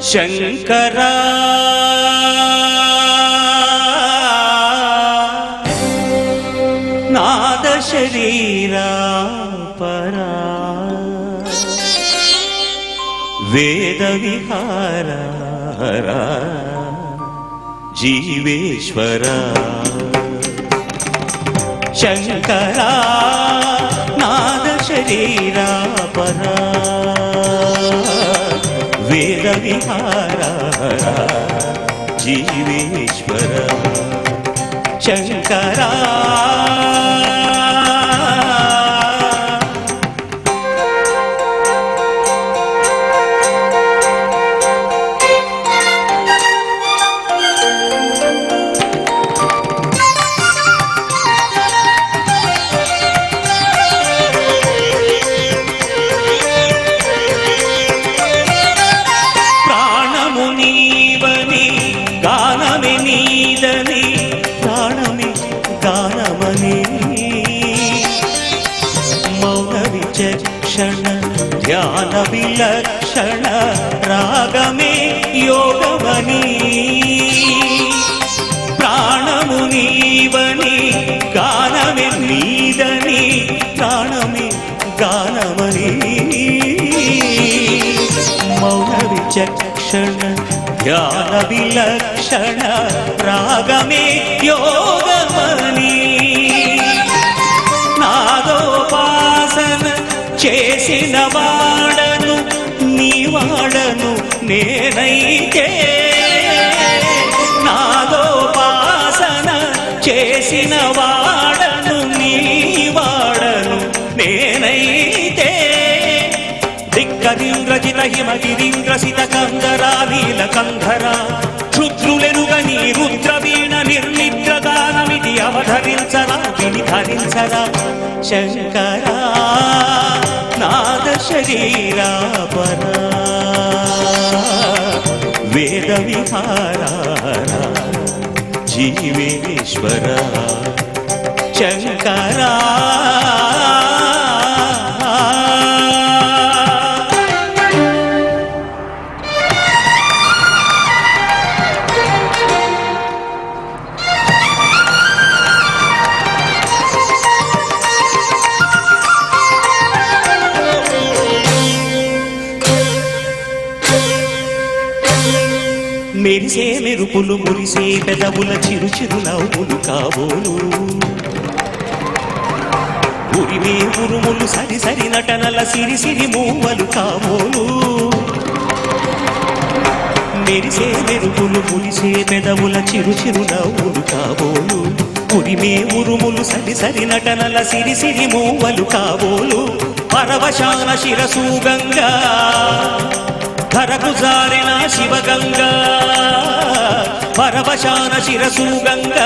శంకరా నాద శరీరా పరా వేద విహారా జీవేశ్వరా శంకరా నాద శరీరా పరా వేద విహారా జీవేశ్వరా శంకరా విచక్షణ ధ్యాన విలక్షణ రాగమే యోగమని ప్రాణము నీవని గానమే నీదని ప్రాణమే గానమని మౌన విచక్షణ ధ్యాన విలక్షణ రాగమే యోగమని నాదోపాసన చేసిన వాడను నీ వాడను నేనైతే నాదోపాసన చేసిన వాడను నీ వాడను నేనైతే దిక్కరింద్రజిత హిమగిరీంద్రసిత కందరా నీలకంధరా క్షుద్రులెరుగని రుద్రవీణ నిర్నిద్రగానమిది అవధరించరా వినిధరించరా శంకరా నాద శరీరా పరా వేద విహారా జీవేశ్వరా శంకరా మెరిసే మెరుపులు మురిసే పెదవుల చిరు చిరు నవ్వులు కాబోలు ఉరిమే ఉరుములు సరి సరి నటనల సిరి సిరి మూవలు కాబోలు మెరిసే మెరుపులు మురిసే పెదవుల చిరు చిరు నవ్వులు కాబోలు ఉరిమే ఉరుములు సరి సరి నటనల సిరి సిరి మూవలు కాబోలు పరవశాన శిరసు గంగా ధరకు జారిన శివగంగా పరవశాన శిరసు గంగా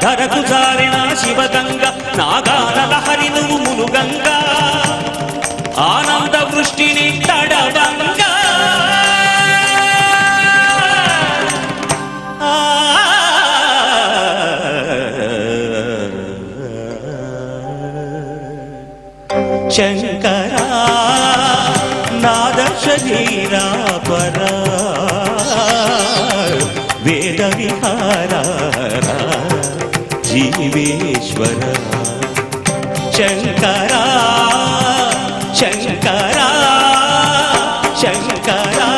ధరకు జారిన శివగంగా నాగానల హరినుములు గంగా ఆనంద వృష్టిని తడవంగా శంకరా నాద శరీరా పరా వేద విహారా జీవేశ్వరా శంకరా శంకరా శంకరా